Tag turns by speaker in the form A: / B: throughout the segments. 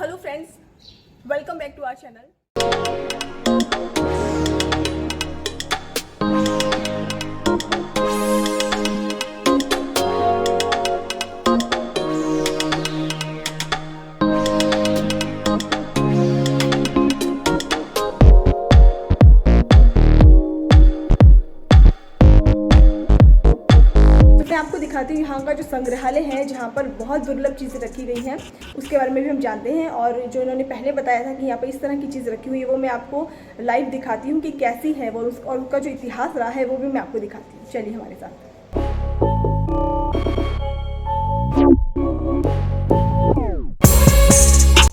A: Hello friends, welcome back to our channel. मैं आपको दिखाती हूँ यहाँ का जो संग्रहालय है, जहाँ पर बहुत दुर्लभ चीज़ें रखी गई हैं, उसके बारे में भी हम जानते हैं। और जो इन्होंने पहले बताया था कि यहाँ पर इस तरह की चीज़ रखी हुई है, वो मैं आपको लाइव दिखाती हूँ कि कैसी है वो, और उसका जो इतिहास रहा है वो भी मैं आपको दिखाती हूँ। चलिए हमारे साथ।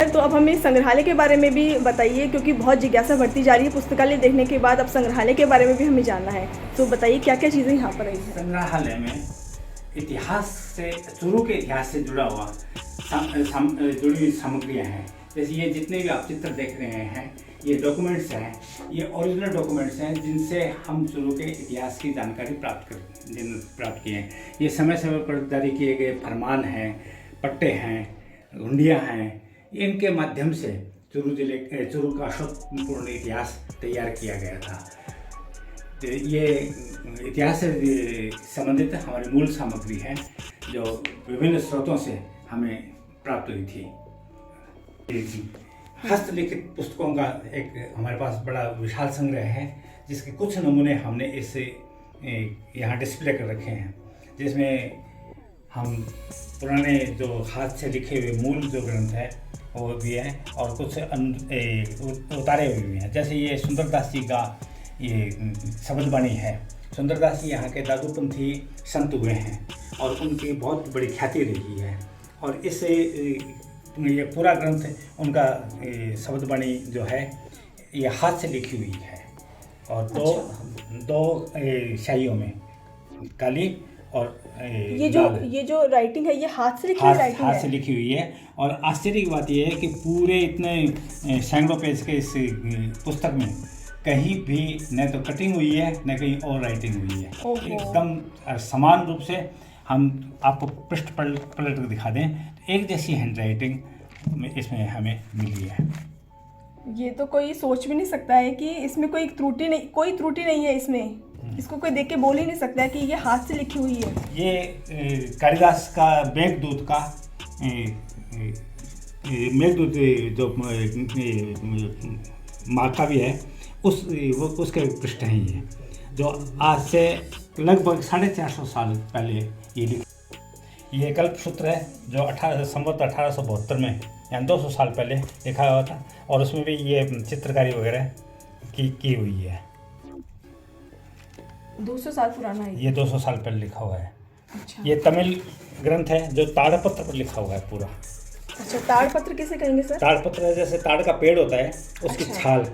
A: तो अब हमें संग्रहालय के बारे में भी बताइए, क्योंकि बहुत जिज्ञासा बढ़ती जा रही है। पुस्तकालय देखने के बाद अब संग्रहालय के बारे में भी हमें जानना है। तो बताइए क्या क्या चीज़ें यहाँ पर रही हैं।
B: संग्रहालय में इतिहास से, शुरू के इतिहास से जुड़ा हुआ जुड़ी हुई सामग्रियाँ हैं। जैसे ये जितने भी आप चित्र देख रहे हैं, ये डॉक्यूमेंट्स हैं, ये ओरिजिनल डॉक्यूमेंट्स हैं जिनसे हम शुरू के इतिहास की जानकारी प्राप्त किए हैं। ये समय समय पर जारी किए गए फरमान हैं, पट्टे हैं, हुंडियाँ हैं। इनके माध्यम से चुरू का अशोकपूर्ण इतिहास तैयार किया गया था। ये इतिहास से संबंधित हमारी मूल सामग्री है जो विभिन्न स्रोतों से हमें प्राप्त हुई थी। हस्तलिखित पुस्तकों का एक हमारे पास बड़ा विशाल संग्रह है, जिसके कुछ नमूने हमने इस यहाँ डिस्प्ले कर रखे हैं, जिसमें हम पुराने जो हाथ से लिखे हुए मूल जो ग्रंथ है वो भी है, और कुछ उतारे हुए भी हैं। जैसे ये सुंदरदास जी का ये शब्दवाणी है। सुंदरदास जी यहाँ के दादूपंथी संत हुए हैं और उनकी बहुत बड़ी ख्याति रही है। और इससे ये पूरा ग्रंथ उनका शब्दवाणी जो है ये हाथ से लिखी हुई है, और दो शाइयों में, काली और
A: ये जो राइटिंग है ये हाथ से लिखी हुई राइटिंग है।
B: हाथ से लिखी हुई है। और आश्चर्य की बात यह है कि पूरे इतने सैकड़ों पेज के इस पुस्तक में कहीं भी न तो कटिंग हुई है न कहीं और राइटिंग हुई है। एकदम समान रूप से हम आपको पृष्ठ पलट कर दिखा दें, एक जैसी हैंड राइटिंग इसमें हमें मिली है।
A: ये तो कोई सोच भी नहीं सकता है कि इसमें कोई त्रुटि नहीं है इसमें। इसको कोई देख के बोल ही नहीं सकता है कि ये हाथ से लिखी हुई है।
B: ये कालिदास का मेघदूत का मेघदूत जो महाकाव्य है उसके पृष्ठ हैं ये, जो आज से लगभग 450 साल पहले ये लिखा। ये कल्पसूत्र है जो संवत 1872 में, यानी 200 साल पहले लिखा हुआ था, और उसमें भी ये चित्रकारी वगैरह की हुई है।
A: 200 साल पुराना है
B: ये 200 साल पहले लिखा हुआ है।
A: अच्छा।
B: ये तमिल ग्रंथ है जो ताड़पत्र पर लिखा हुआ है पूरा।
A: अच्छा, ताड़पत्र किसे कहेंगे सर?
B: ताड़पत्र जैसे ताड़ का पेड़ होता है उसकी छाल।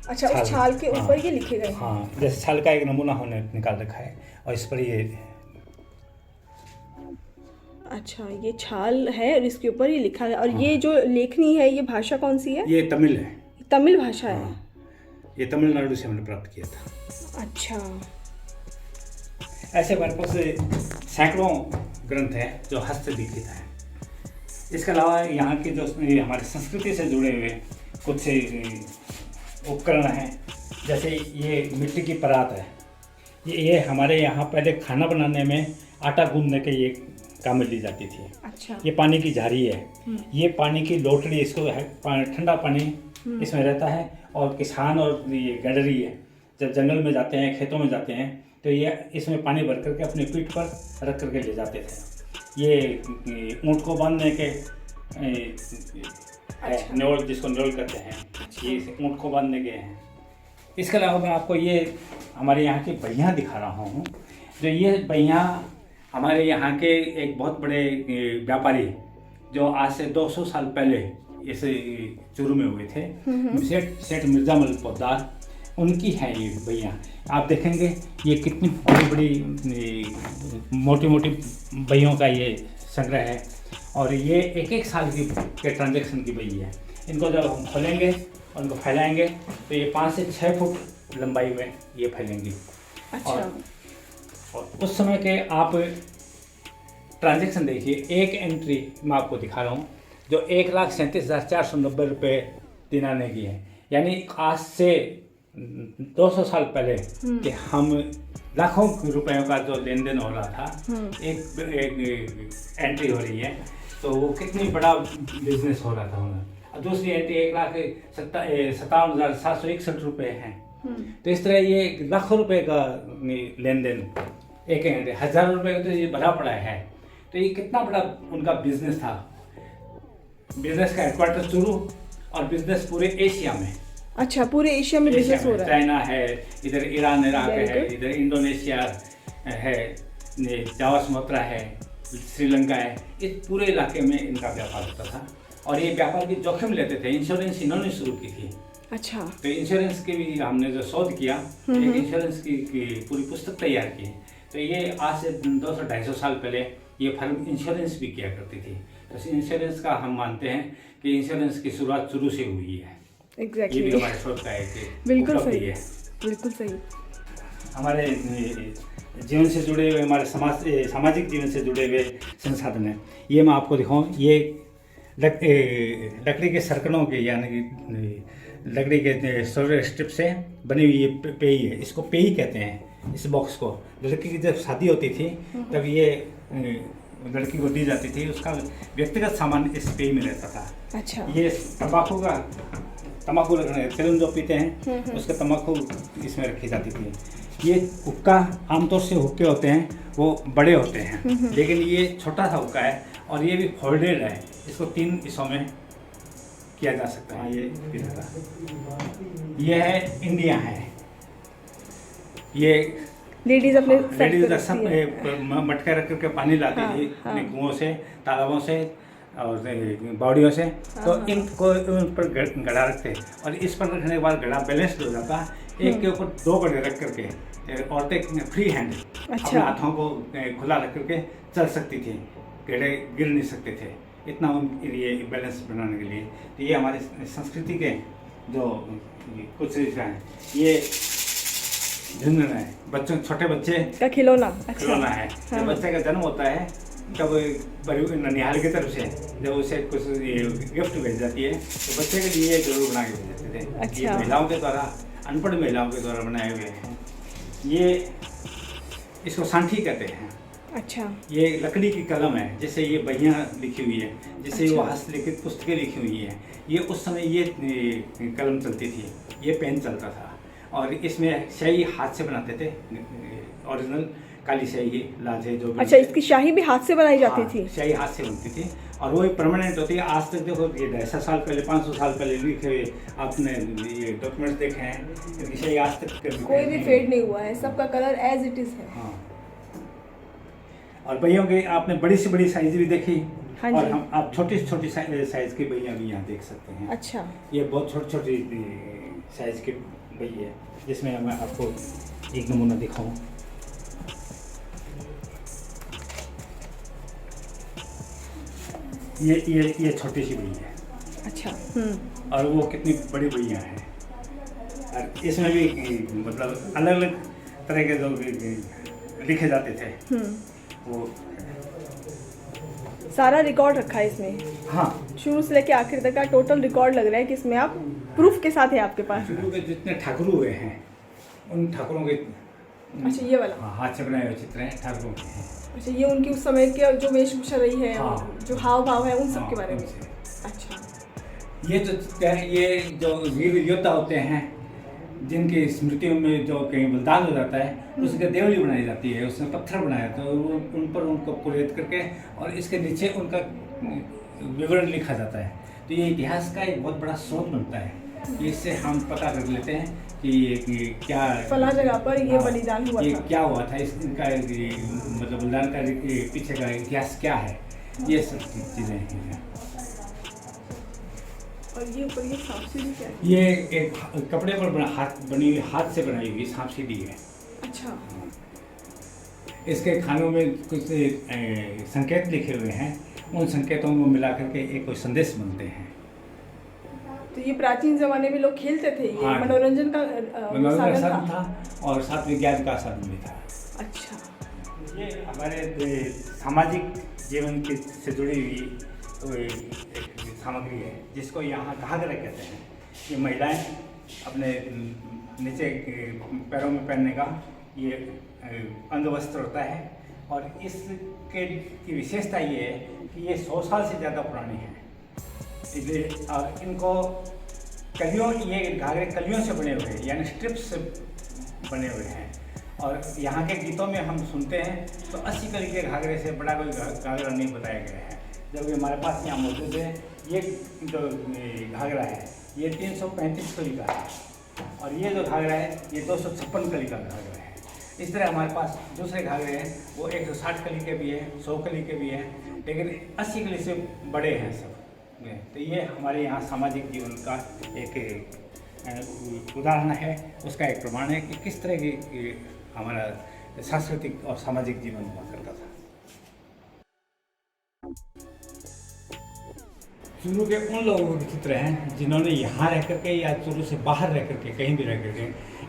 A: अच्छा, उस छाल के ऊपर ये लिखे गए।
B: हाँ, जैसे छाल का एक नमूना हमने निकाल रखा है और इस पर ये।
A: अच्छा, ये छाल है और इसके ऊपर ये लिखा है। और ये जो लेखनी है ये भाषा कौन सी है?
B: ये तमिल है।
A: तमिल भाषा है।
B: ये तमिलनाडु से हमने प्राप्त किया था।
A: अच्छा,
B: ऐसे हमारे पास सैकड़ों ग्रंथ हैं जो हस्तलिखित हैं। इसके अलावा यहाँ के जो हमारे संस्कृति से जुड़े हुए कुछ उपकरण हैं, जैसे ये मिट्टी की परात है। ये हमारे यहाँ पहले खाना बनाने में आटा गूंदने के ये काम में ली जाती थी।
A: अच्छा।
B: ये पानी की झारी है। ये पानी की लोटड़ी, इसको ठंडा पानी इसमें रहता है। और किसान और ये गडरी है, जब जंगल में जाते हैं, खेतों में जाते हैं, तो ये इसमें पानी भर करके अपनी पीठ पर रख करके ले जाते थे। ये ऊँट को बांधने के नेवल, जिसको नेवल कहते हैं, ये ऊँट को बांधने के हैं। इसके अलावा मैं आपको ये हमारे यहाँ की बइयाँ दिखा रहा हूँ। जो ये बइयाँ हमारे यहाँ के एक बहुत बड़े व्यापारी, जो आज से 200 साल पहले इस चूरू में हुए थे, सेठ मिर्जामल पोद्दार, उनकी है ये बइयाँ। आप देखेंगे ये कितनी बड़ी बड़ी मोटी मोटी बइयों का ये संग्रह है, और ये एक साल के ट्रांजैक्शन की बई है। इनको जब हम खोलेंगे और इनको फैलाएंगे तो ये 5 से 6 फुट लंबाई में ये फैलेंगी।
A: अच्छा।
B: और उस समय के आप ट्रांजैक्शन देखिए, एक एंट्री मैं आपको दिखा रहा हूँ। जो 1,37,490 रुपये दिनाने की है। यानी आज से 200 साल पहले कि हम लाखों रुपयों का जो लेन देन हो रहा था, एक एंट्री हो रही है, तो वो कितनी बड़ा बिजनेस हो रहा था उन्हें। और दूसरी एंट्री 1,57,761 रुपये हैं। तो इस तरह ये लाखों रुपए का लेन देन, एक एंट्री 1,000 रुपये का तो ये भरा पड़ा है। तो ये कितना बड़ा उनका बिजनेस था। बिजनेस का हेडक्वार्टर चुरू और बिजनेस पूरे एशिया में।
A: अच्छा, पूरे एशिया में बिजनेस हो रहा है।
B: चाइना है, इधर ईरान इराक है, इधर इंडोनेशिया है, जावा सुमात्रा है, श्रीलंका है। इस पूरे इलाके में इनका व्यापार होता था और ये व्यापार की जोखिम लेते थे। इंश्योरेंस इन्होंने शुरू की थी।
A: अच्छा।
B: तो इंश्योरेंस की भी हमने जो शोध किया, एक इंश्योरेंस की पूरी पुस्तक तैयार की। तो ये आज से 200-250 साल पहले ये फर्म इंश्योरेंस भी किया करती थी। तो इंश्योरेंस का हम मानते हैं कि इंश्योरेंस की शुरुआत शुरू से हुई है।
A: एग्जैक्टली।
B: ये भी हमारे शोध का एक
A: बिल्कुल सही
B: है।
A: बिल्कुल सही।
B: हमारे जीवन से जुड़े हुए, हमारे सामाजिक जीवन से जुड़े हुए संसाधन हैं। ये मैं आपको दिखाऊं, ये लकड़ी के सर्कलों के, यानी कि लकड़ी के सोलर स्ट्रिप से बनी हुई ये पेई है। इसको पेई कहते हैं। इस बॉक्स को लड़की की जब शादी होती थी तब ये लड़की को दी जाती थी। उसका व्यक्तिगत सामान इस पेई में रहता था।
A: अच्छा।
B: ये तम्बाकू रखने, तिलम जो पीते हैं उसका तम्बाकू इसमें रखी जाती थी। ये हुक्का, आमतौर से हुक्के होते हैं वो बड़े होते हैं, लेकिन ये छोटा सा हुक्का है और ये भी फोल्डेड है। इसको 3 हिस्सों में किया जा सकता है। ये है इंडिया है। ये
A: लेडीज अपने
B: सब मटके रख करके पानी लाती थी अपने कुओं से, तालाबों से और बावड़ियों से। तो इनको उन पर गड़ा रखते और इस पर रखने के बाद गड़ा बैलेंस्ड हो जाता। एक के ऊपर 2 गड़े रख करके औरतें फ्री हैंड अपने हाथों को खुला रख करके चल सकती थी, गड़े गिर नहीं सकते थे, इतना उनके लिए बैलेंस बनाने के लिए। तो ये हमारी संस्कृति के जो कुछ हैं, ये झुंझुन है, बच्चों, छोटे बच्चे का खिलौना है। जब बच्चे का जन्म होता है तब ननिहाल की तरफ से जब उसे कुछ गिफ्ट भेज जाती है तो बच्चे के लिए जरूर बना के भेज देते थे। अच्छा। ये महिलाओं के द्वारा, अनपढ़ महिलाओं के द्वारा बनाए हुए हैं। ये इसको सांठी कहते हैं। अच्छा। ये लकड़ी की कलम है, जिससे ये बहियाँ लिखी हुई है, जिससे वो हस्तलिखित पुस्तकें लिखी हुई हैं। ये उस समय ये कलम चलती थी, ये पेन चलता था और इसमें स्याही हाथ से बनाते थे। ओरिजिनल काली स्याही, लाजे जो भी। अच्छा, इसकी स्याही भी हाथ से बनाई जाती थी? स्याही हाथ से बनती थी और वो परमानेंट होती है। आज तक देखो, ये 250 साल पहले, 500 साल पहले लिखे हुए आपने ये डॉक्यूमेंट्स देखे हैं, इनकी स्याही आज तक कोई भी फेड नहीं हुआ है, सबका कलर एज इट इज है। हाँ। और बहियों की आपने बड़ी से बड़ी साइज भी देखी। हाँ, और हम आप छोटी से छोटी साइज की बहियाँ भी यहाँ देख सकते हैं। अच्छा। ये बहुत छोटी छोटी साइज की बही है, जिसमें मैं आपको एक नमूना दिखाऊं। ये छोटी सी बही है। अच्छा। और वो कितनी बड़ी बहियाँ हैं। और इसमें भी मतलब अलग अलग तरह के जो लिखे जाते थे वो सारा रिकॉर्ड रखा है इसमें। हाँ, शुरू से लेके आखिर तक का टोटल रिकॉर्ड लग रहा है कि इसमें आप प्रूफ के साथ है आपके पास। शुरू के जितने ठाकुर हुए हैं उन ठाकुरों के। अच्छा, ये वाला? हाँ, हाथ से बनाए हुए चित्र हैं ठाकुरों के हैं। अच्छा, ये उनकी उस समय के जो वेशभूषा रही है। हाँ, जो हाव भाव है उन सब के बारे में। अच्छा। ये जो चित्र है, ये जो वीर योद्धा होते हैं जिनकी स्मृतियों में जो कहीं बलिदान हो जाता है, उसकी देवली बनाई जाती है, उसमें पत्थर बनाया तो उन पर उनको पुरेद करके और इसके नीचे उनका विवरण लिखा जाता है। तो ये इतिहास का एक बहुत बड़ा स्रोत बनता है। इससे हम पता कर लेते हैं कि ये क्या फला जगह पर ये बलिदान हुआ था, क्या हुआ था, इनका मतलब बलिदान का पीछे का इतिहास क्या है, ये सब चीज़ें हैं। और ये ऊपर ये सांप सीढ़ी क्या है? ये एक कपड़े पर बनी हुई हाथ से बनाई हुई सांप सीढ़ी है। अच्छा। इसके खानों में कुछ संकेत लिखे हुए हैं, उन संकेतों को मिला करके एक कोई संदेश बनते हैं। तो ये प्राचीन जमाने में लोग खेलते थे, ये हाँ, मनोरंजन का साधन था और साथ विज्ञान का साधन भी था। अच्छा। ये हमारे सामाजिक जीवन से जुड़ी हुई सामग्री है जिसको यहाँ घाघरा कहते हैं। ये महिलाएं अपने नीचे पैरों में पहनने का ये अंगवस्त्र होता है और इसके की विशेषता ये है कि ये 100 साल से ज़्यादा पुरानी है। इसलिए इनको कलियों, ये घाघरे कलियों से बने हुए यानी स्ट्रिप्स से बने हुए हैं। और यहाँ के गीतों में हम सुनते हैं तो 80 कली के घाघरे से बड़ा कोई घाघरा नहीं बताया गया है। जबकि हमारे पास यहाँ मौजूद है ये जो घाघरा है ये 335 कली का है और ये जो घाघरा है ये 256 कली का घाघरा है। इस तरह हमारे पास दूसरे घाघरे हैं वो 160 कली के भी हैं, 100 कली के भी हैं, लेकिन 80 कली से बड़े हैं सब। तो ये हमारे यहाँ सामाजिक जीवन का एक उदाहरण है, उसका एक प्रमाण है कि किस तरह की हमारा सांस्कृतिक और सामाजिक जीवन हुआ करता था। चूरू के उन लोगों के चित्र हैं जिन्होंने यहाँ रह करके या चूरू से बाहर रह करके कहीं भी रह करके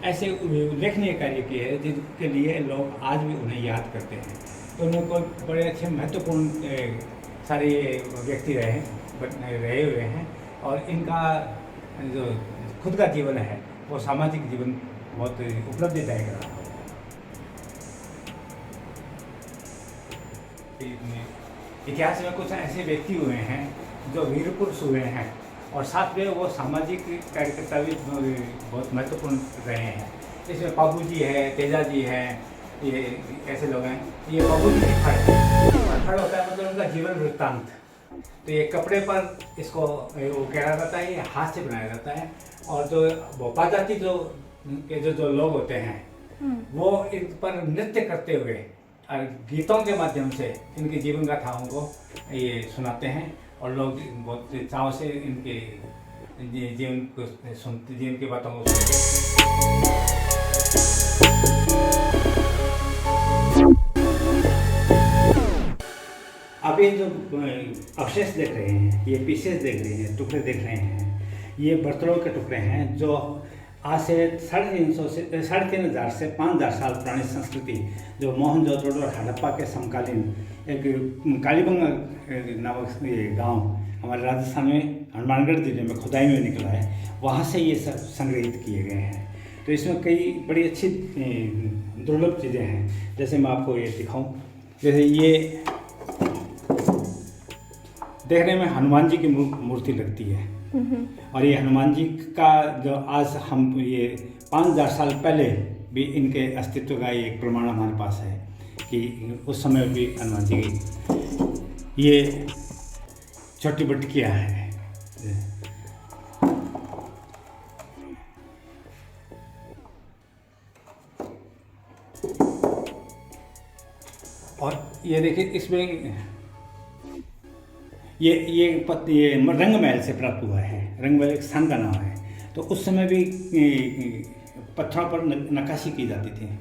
B: ऐसे उल्लेखनीय कार्य किए हैं जिनके लिए लोग आज भी उन्हें याद करते हैं। तो उनको बड़े अच्छे महत्वपूर्ण सारे व्यक्ति रहे हुए हैं और इनका जो खुद का जीवन है वो सामाजिक जीवन बहुत उपलब्धिदायक रहा। इतिहास में कुछ ऐसे व्यक्ति हुए हैं जो वीर पुरुष हुए हैं और साथ में वो सामाजिक कार्यकर्ता भी बहुत महत्वपूर्ण रहे हैं। इसमें बाबू जी है, तेजा जी हैं, ये ऐसे लोग हैं। ये बाबू जी की फड़ होता है मतलब उनका जीवन वृत्तांत। तो ये कपड़े पर इसको वो कहा जाता है, ये हाथ से बनाया जाता है और जो भोपा जाति जो लोग होते हैं वो इन पर नृत्य करते हुए और गीतों के माध्यम से इनकी जीवन गाथाओं को ये सुनाते हैं और लोग बहुत चाव से इनके जीवन को सुनते, जीवन की बातों को सुनते। आप ये जो अवशेष देख रहे हैं, ये पीसेस देख रहे हैं, टुकड़े देख रहे हैं, ये बर्तनों के टुकड़े हैं जो आज से 3,500 से 5,000 साल पुरानी संस्कृति जो मोहनजोदड़ो और हड़प्पा के समकालीन एक कालीबंगा नामक ये गांव हमारे राजस्थान में हनुमानगढ़ जिले में खुदाई में निकला है, वहाँ से ये सब संग्रहित किए गए हैं। तो इसमें कई बड़ी अच्छी दुर्लभ चीज़ें हैं। जैसे मैं आपको ये दिखाऊं, जैसे ये देखने में हनुमान जी की मूर्ति लगती है और ये हनुमान जी का जो आज हम ये 5,000 साल पहले भी इनके अस्तित्व का एक प्रमाण हमारे पास है कि उस समय भी हनुमान जी की ये छोटी बटकियाँ हैं। और ये देखिए इसमें ये रंग महल से प्राप्त हुआ है। रंग महल एक स्थान का नाम है। तो उस समय भी पत्थरों पर नक्काशी की जाती थी।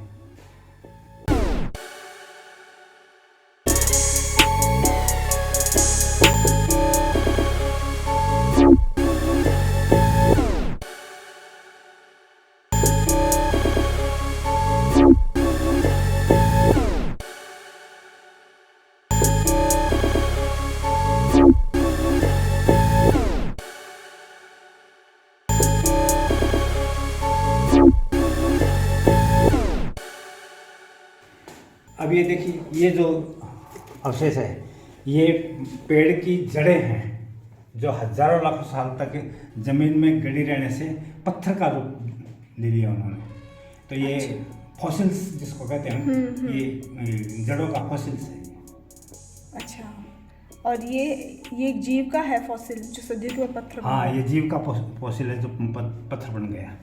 B: अब ये देखिए, ये जो अवशेष है ये पेड़ की जड़ें हैं जो हजारों लाखों साल तक ज़मीन में गड़ी रहने से पत्थर का रूप ले लिया उन्होंने। तो ये फॉसिल्स जिसको कहते हैं, ये जड़ों का फॉसिल्स है।
A: अच्छा, और ये एक जीव का है फॉसिल जो सदियों के बाद पत्थर?
B: हाँ, ये जीव का फॉसिल है जो पत्थर बन गया।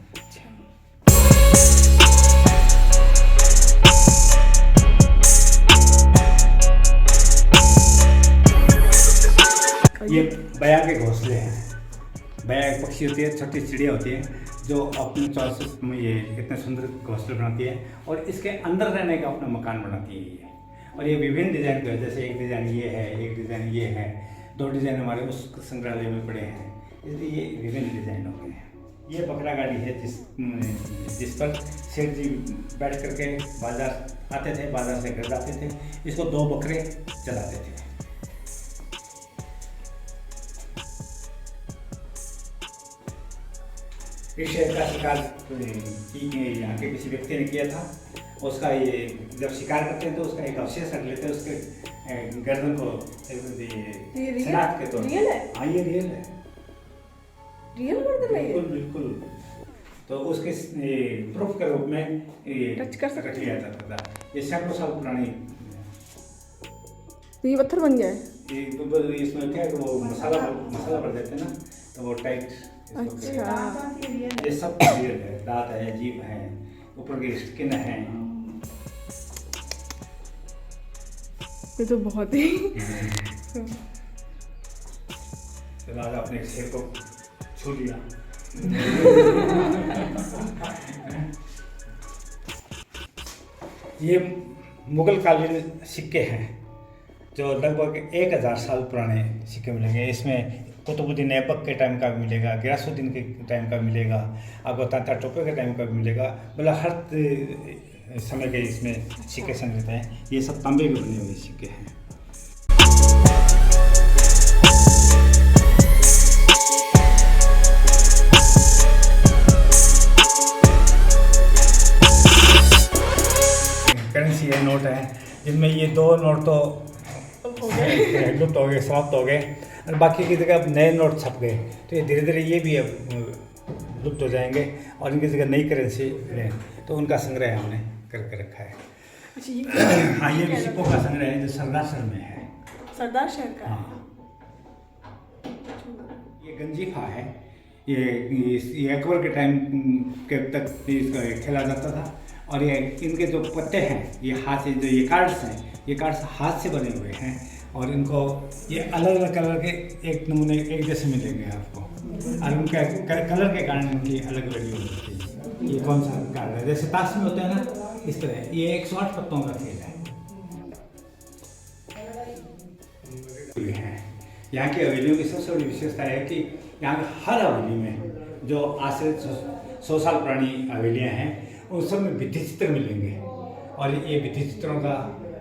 B: ये बया के घोंसले हैं। बया एक पक्षी होती है, छोटी चिड़िया होती है जो अपने चॉइस में ये इतने सुंदर घोंसले बनाती है और इसके अंदर रहने का अपना मकान बनाती है ये। और ये विभिन्न डिज़ाइन के, जैसे एक डिज़ाइन ये है, एक डिज़ाइन ये है, 2 डिज़ाइन हमारे उस संग्रहालय में पड़े हैं, इसलिए ये विभिन्न डिज़ाइन हो गए हैं। ये बकरा गाड़ी है जिस पर सेठ जी बैठ करके बाजार आते थे, बाजार से घर जाते थे। इसको 2 बकरे चलाते थे। इस शेर का शिकार यहाँ के किसी व्यक्ति ने किया था। उसका ये जब शिकार करते हैं तो उसका एक अवशेष रख लेते हैं उसके गर्दन को शनाख्त के तौर पर।
A: रियल है?
B: हाँ, ये रियल है,
A: रियल गर्दन है ये?
B: बिल्कुल बिल्कुल। तो उसके प्रूफ के रूप में ये
A: टच कर सकते
B: रख लिया जाता था। ये सैकड़ों साल पुरानी।
A: तो ये पत्थर बन गया है?
B: इसमें क्या है कि वो मसाला भर देते हैं ना, तो वो टाइट।
A: अच्छा,
B: ये सब रियल है। दांत है, जीभ है, ऊपर की स्किन है।
A: ये तो बहुत ही
B: तो आज आपने शेर को छू लिया। ये मुगल कालीन सिक्के हैं जो लगभग 1000 साल पुराने सिक्के मिलेंगे। इसमें कुतुबुद्दीन ऐबक के टाइम का भी मिलेगा, गियासुद्दीन के टाइम का मिलेगा, आपको तांता टोपे के टाइम का भी मिलेगा। मतलब हर समय के इसमें सिक्के संग्रहित हैं। ये सब तांबे के बने हुए सिक्के हैं। करेंसी है, नोट है, जिनमें ये 2 नोट तो लुप्त हो गए, समाप्त हो गए, और बाकी की जगह अब नए नोट छप गए। तो ये धीरे धीरे ये भी अब लुप्त हो जाएंगे और इनकी जगह नई करेंसी लें। तो उनका संग्रह हमने करके रखा है। हाँ, ये भी सिक्कों का संग्रह है जो सरदार शहर में है।
A: सरदार शहर का?
B: हाँ, ये गंजीफा है। ये अकबर के टाइम के तक इसका खेला जाता था। और ये इनके जो पत्ते हैं, ये हाथ से, जो ये कार्ड्स हैं, ये कार्ड्स हाथ से बने हुए हैं। और इनको ये अलग अलग कलर के एक नमूने एक जैसे मिलेंगे आपको, और उनके कलर के कारण इनकी अलग वैल्यू होती है। ये कौन सा कार्ड है? जैसे ताश में होता है ना, इस तरह ये 108 पत्तों का खेल है। यहाँ की हवेलियों की सबसे बड़ी विशेषता है कि यहाँ हर हवेली में जो आज से 100 साल पुरानी हवेलियाँ हैं, उन सब में भित्ति चित्र मिलेंगे। और ये भित्ति चित्रों का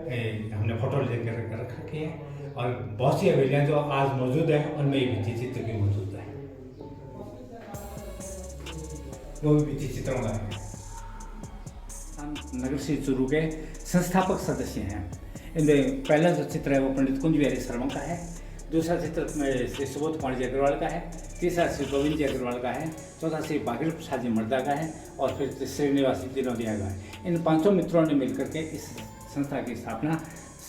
B: हमने फोटो लेकर रख रखी है। और बहुत सी हवेलियाँ जो आज मौजूद हैं उनमें ये भित्ति चित्र भी मौजूद है। वो भी भित्ति चित्रों का है। नगर श्री चूरू के संस्थापक सदस्य हैं। इनमें पहला जो चित्र है वो पंडित कुंज बिहारी शर्मा का है। दूसरा चित्र श्री सुबोध कुमार जी अग्रवाल का है। तीसरा श्री गोविंद जी अग्रवाल का है। चौथा श्री बागिल प्रसाद जी मर्दा का है। और फिर श्रीनिवास दिनोदिया का है। इन 5 मित्रों ने मिलकर के इस संस्था की स्थापना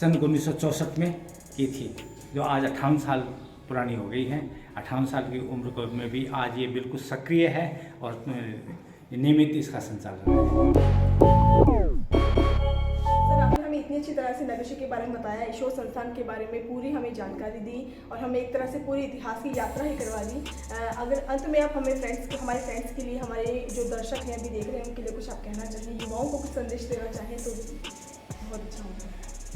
B: सन 1964 में की थी, जो आज 58 साल पुरानी हो गई है। 58 साल की उम्र में भी आज ये बिल्कुल सक्रिय है और नियमित इसका संचालन है।
A: हमें इतनी अच्छी तरह से नगरशे के बारे में बताया, ईश्वर संस्थान के बारे में पूरी हमें जानकारी दी और हमें एक तरह से पूरी इतिहास की यात्रा ही करवा दी। अगर अंत में आप हमारे फ्रेंड्स के लिए, हमारे जो दर्शक हैं अभी देख रहे हैं, उनके लिए कुछ आप कहना चाहिए, युवाओं को कुछ संदेश देना चाहें तो बहुत अच्छा होगा।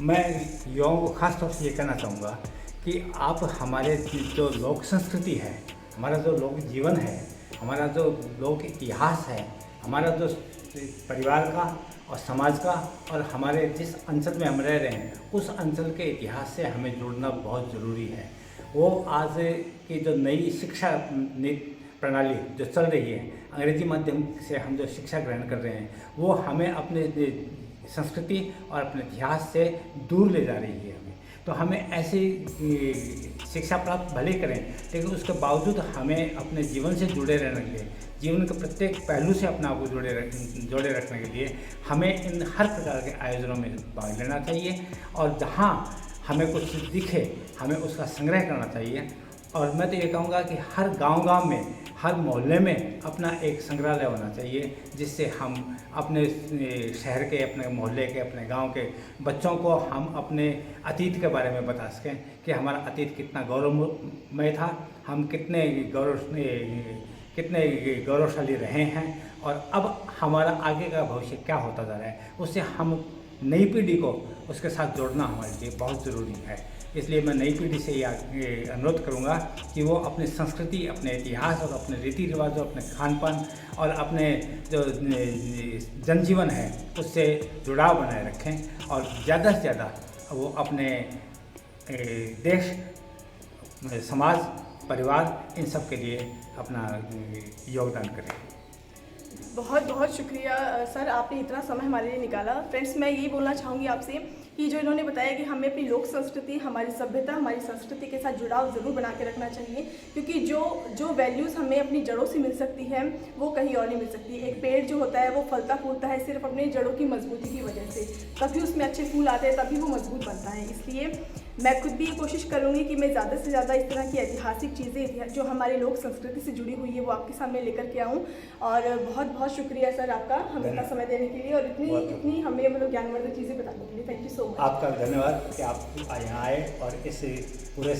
B: मैं युवाओं को खास तौर से ये कहना चाहूँगा कि आप हमारे जो लोक संस्कृति है, हमारा जो लोक जीवन है, हमारा जो लोक इतिहास है, हमारा जो परिवार का और समाज का और हमारे जिस अंचल में हम रह रहे हैं, उस अंचल के इतिहास से हमें जुड़ना बहुत ज़रूरी है। वो आज की जो नई शिक्षा प्रणाली जो चल रही है, अंग्रेजी माध्यम से हम जो शिक्षा ग्रहण कर रहे हैं, वो हमें अपने संस्कृति और अपने इतिहास से दूर ले जा रही है। तो हमें ऐसी शिक्षा प्राप्त भले करें, लेकिन उसके बावजूद हमें अपने जीवन से जुड़े रहने के लिए, जीवन के प्रत्येक पहलू से अपने आप को जोड़े रखने के लिए हमें इन हर प्रकार के आयोजनों में भाग लेना चाहिए। और जहाँ हमें कुछ दिखे, हमें उसका संग्रह करना चाहिए। और मैं तो ये कहूँगा कि हर गांव में, हर मोहल्ले में अपना एक संग्रहालय होना चाहिए, जिससे हम अपने शहर के, अपने मोहल्ले के, अपने गांव के बच्चों को हम अपने अतीत के बारे में बता सकें कि हमारा अतीत कितना गौरवमय था, हम कितने गौरवशाली रहे हैं और अब हमारा आगे का भविष्य क्या होता जा रहा है। उससे हम नई पीढ़ी को उसके साथ जोड़ना हमारे लिए बहुत ज़रूरी है। इसलिए मैं नई पीढ़ी से ये अनुरोध करूँगा कि वो अपनी संस्कृति, अपने इतिहास और अपने रीति रिवाजों, अपने खान पान और अपने जो जनजीवन है उससे जुड़ाव बनाए रखें और ज़्यादा से ज़्यादा वो अपने देश, समाज, परिवार, इन सब के लिए अपना योगदान करें।
A: बहुत बहुत शुक्रिया सर, आपने इतना समय हमारे लिए निकाला। फ्रेंड्स, मैं यही बोलना चाहूँगी आपसे कि जो इन्होंने बताया कि हमें अपनी लोक संस्कृति, हमारी सभ्यता, हमारी संस्कृति के साथ जुड़ाव ज़रूर बना के रखना चाहिए, क्योंकि जो वैल्यूज़ हमें अपनी जड़ों से मिल सकती है वो कहीं और नहीं मिल सकती। एक पेड़ जो होता है वो फलता फूलता है सिर्फ अपनी जड़ों की मजबूती की वजह से, तभी उसमें अच्छे फूल आते हैं, तभी वो मजबूत बनता है। इसलिए मैं खुद भी ये कोशिश करूँगी कि मैं ज़्यादा से ज़्यादा इस तरह की ऐतिहासिक चीज़ें जो हमारी लोक संस्कृति से जुड़ी हुई है वो आपके सामने लेकर के आऊँ। और बहुत बहुत शुक्रिया सर आपका हमें इतना समय देने के लिए और इतनी हमें मतलब ज्ञानवर्धक चीज़ें बताने के लिए। Thank you so much.
B: आपका धन्यवाद कि आप यहाँ आए और इस पूरे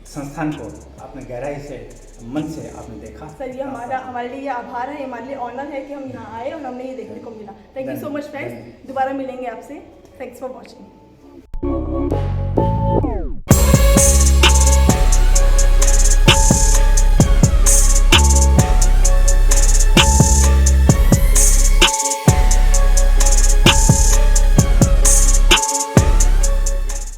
B: संस्थान को आपने गहराई से, मन से आपने देखा।
A: सर, ये हमारे लिए आभार है, हमारे लिए ऑनर है कि हम यहाँ आए और हमें ये देखने को मिला। Thank you so much friends, दोबारा मिलेंगे आपसे। Thanks for watching.